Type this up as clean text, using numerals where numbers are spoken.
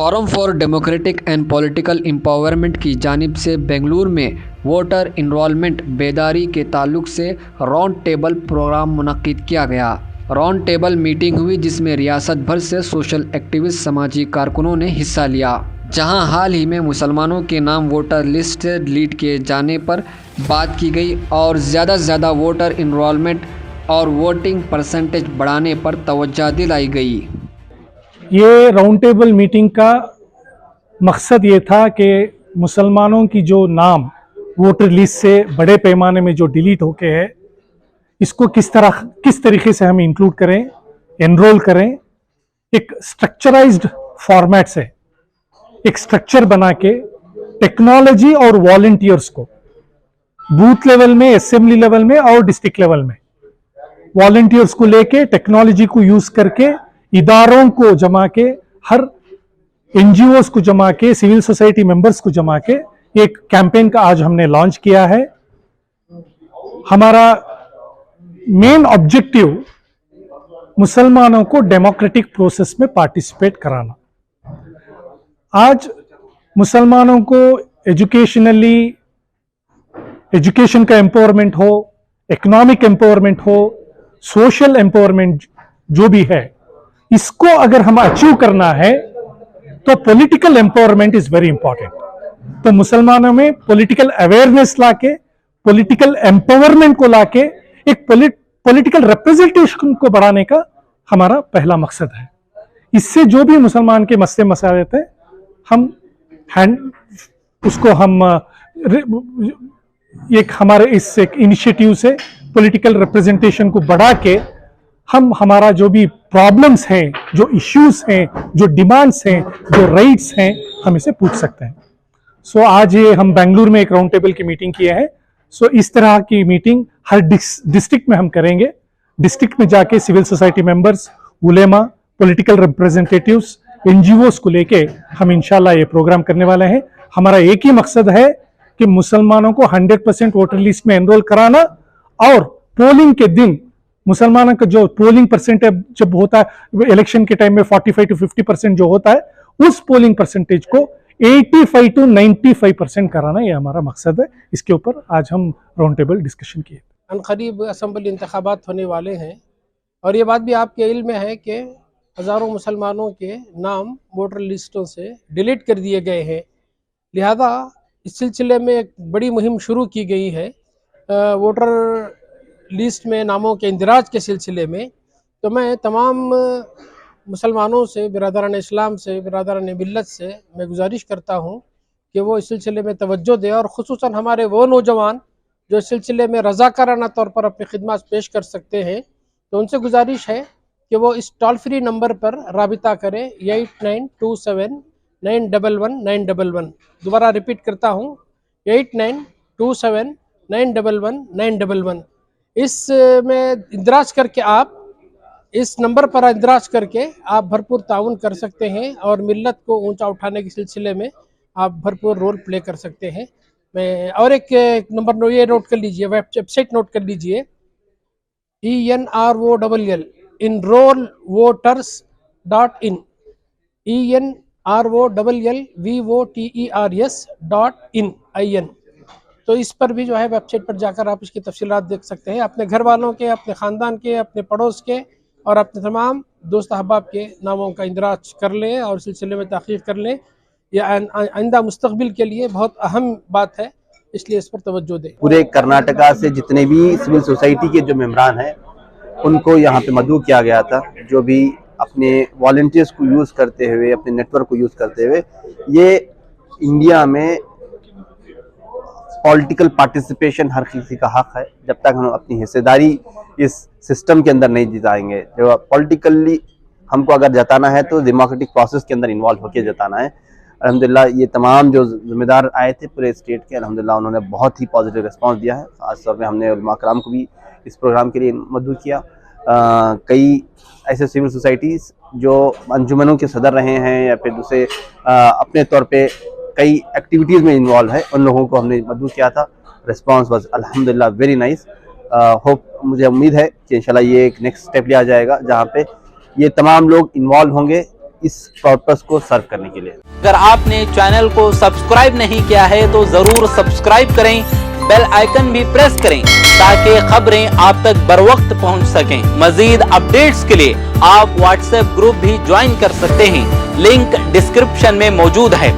Forum for democratic and political empowerment की जानिब से बेंगलुरु में वोटर इनरोलमेंट बेदारी के ताल्लुक से राउंड टेबल प्रोग्राम मुनक्किद किया गया। राउंड टेबल मीटिंग हुई जिसमें रियासत भर से सोशल एक्टिविस्ट समाजी कारकुनों ने हिस्सा लिया, जहां हाल ही में मुसलमानों के नाम वोटर लिस्ट से डिलीट किए जाने पर बात की गई और ज़्यादा से ज़्यादा वोटर इनरोलमेंट और वोटिंग परसेंटेज बढ़ाने पर तवज्जो दिलाई गई। ये राउंड टेबल मीटिंग का मकसद ये था कि मुसलमानों की जो नाम वोटर लिस्ट से बड़े पैमाने में जो डिलीट होके है, इसको किस तरीके से हम इंक्लूड करें, एनरोल करें, एक स्ट्रक्चराइज्ड फॉर्मेट से एक स्ट्रक्चर बना के टेक्नोलॉजी और वॉलंटियर्स को बूथ लेवल में, असेंबली लेवल में और डिस्ट्रिक्ट लेवल में वॉलंटियर्स को लेके टेक्नोलॉजी को यूज करके इदारों को जमा के, हर एनजीओस को जमा के, सिविल सोसाइटी मेंबर्स को जमा के एक कैंपेन का आज हमने लॉन्च किया है। हमारा मेन ऑब्जेक्टिव मुसलमानों को डेमोक्रेटिक प्रोसेस में पार्टिसिपेट कराना। आज मुसलमानों को एजुकेशन का एम्पावरमेंट हो, इकोनॉमिक एम्पावरमेंट हो, सोशल एम्पावरमेंट जो भी है, इसको अगर हम अचीव करना है तो political empowerment is very important. तो मुसलमानों में पॉलिटिकल अवेयरनेस लाके, पॉलिटिकल एम्पावरमेंट को लाके एक पॉलिटिकल रिप्रेजेंटेशन को बढ़ाने का हमारा पहला मकसद है। इससे जो भी मुसलमान के मसले मसाइल थे, हम एक हमारे इस एक इनिशिएटिव से पॉलिटिकल रिप्रेजेंटेशन को बढ़ा के हम हमारा जो भी प्रॉब्लम्स हैं, जो इश्यूज हैं, जो डिमांड्स हैं, जो राइट्स हैं, हम इसे पूछ सकते हैं। सो आज ये हम बेंगलुरु में एक राउंड टेबल की मीटिंग किए हैं। सो इस तरह की मीटिंग हर डिस्ट्रिक्ट में हम करेंगे। डिस्ट्रिक्ट में जाके सिविल सोसाइटी मेंबर्स, उलेमा, पॉलिटिकल रिप्रेजेंटेटिव्स, एनजीओस को लेके हम इंशाल्लाह ये प्रोग्राम करने वाले हैं। हमारा एक ही मकसद है कि मुसलमानों को 100% वोटर लिस्ट में एनरोल कराना और पोलिंग के दिन मुसलमानों का जो पोलिंग परसेंटेज जब होता है इलेक्शन के टाइम में 45 to 50% जो होता है, उस पोलिंग परसेंटेज को 85 to 95% कराना, ये हमारा मकसद है। इसके ऊपर आज हम राउंड टेबल डिस्कशन किए। अनकरीब असम्बली इंतखाबात होने वाले हैं और ये बात भी आपके इल्म में है कि हज़ारों मुसलमानों के नाम वोटर लिस्टों से डिलीट कर दिए गए हैं। लिहाजा इस सिलसिले में एक बड़ी मुहिम शुरू की गई है वोटर लिस्ट में नामों के इंदराज के सिलसिले में। तो मैं तमाम मुसलमानों से, बिरादरान इस्लाम से, बिरादरान मिल्लत से मैं गुजारिश करता हूँ कि वो इस सिलसिले में तवज्जो दें और ख़ुसूसन हमारे वो नौजवान जो इस सिलसिले में रज़ाकाराना तौर पर अपनी खिदमत पेश कर सकते हैं, तो उनसे गुजारिश है कि वो इस टोल फ्री नंबर पर राबिता करें 8927911911। दोबारा रिपीट करता हूँ 8927911911। इस में इंदराज करके, आप इस नंबर पर इंदराज करके आप भरपूर ताउन कर सकते हैं और मिल्लत को ऊंचा उठाने के सिलसिले में आप भरपूर रोल प्ले कर सकते हैं। मैं और एक नंबर ये नोट कर लीजिए, वेबसाइट नोट कर लीजिए, ENROLL enrollvoters.in, ENROLLVOTERS.in। तो इस पर भी जो है वेबसाइट पर जाकर आप इसकी तफसीलात देख सकते हैं। अपने घर वालों के, अपने ख़ानदान के, अपने पड़ोस के और अपने तमाम दोस्त अहबाब के नामों का इंदराज कर लें और इस सिलसिले में तहक़ीक़ कर लें। यह आइंदा मुस्तक़बिल के लिए बहुत अहम बात है, इसलिए इस पर तवज्जो दें। पूरे कर्नाटका से जितने भी सिविल सोसाइटी के जो मेम्बरान हैं, उनको यहाँ पे मदऊ किया गया था, जो भी अपने वॉलंटियर्स को यूज़ करते हुए, अपने नेटवर्क को यूज़ करते हुए, ये इंडिया में पॉलिटिकल पार्टिसिपेशन हर किसी का हक है। जब तक हम अपनी हिस्सेदारी इस सिस्टम के अंदर नहीं जिताएंगे, जो पॉलिटिकली हमको अगर जताना है तो डेमोक्रेटिक प्रोसेस के अंदर इन्वॉल्व होकर जताना है। अल्हम्दुलिल्लाह ये तमाम जो जिम्मेदार आए थे पूरे स्टेट के, अल्हम्दुलिल्लाह उन्होंने बहुत ही पॉजिटिव रिस्पांस दिया है। खास तौर पे हमने उलमा कराम को भी इस प्रोग्राम के लिए मदऊ किया। कई ऐसे सिविल सोसाइटीज़ जो अंजुमनों के सदर रहे हैं या फिर दूसरे अपने तौर पे कई एक्टिविटीज़ में इन्वॉल्व है, उन लोगों को हमने मदऊ किया था। रिस्पांस वाज अल्हम्दुलिल्लाह वेरी नाइस। होप, मुझे उम्मीद है कि इंशाल्लाह ये एक नेक्स्ट स्टेप लिया जाएगा जहाँ पे ये तमाम लोग इन्वॉल्व होंगे, इस पर्पस को सर्व करने के लिए। अगर आपने चैनल को सब्सक्राइब नहीं किया है तो जरूर सब्सक्राइब करें, बेल आइकन भी प्रेस करें ताकि खबरें आप तक बर वक्त पहुंच सकें। मजीद अपडेट्स के लिए आप व्हाट्सएप ग्रुप भी ज्वाइन कर सकते हैं, लिंक डिस्क्रिप्शन में मौजूद है।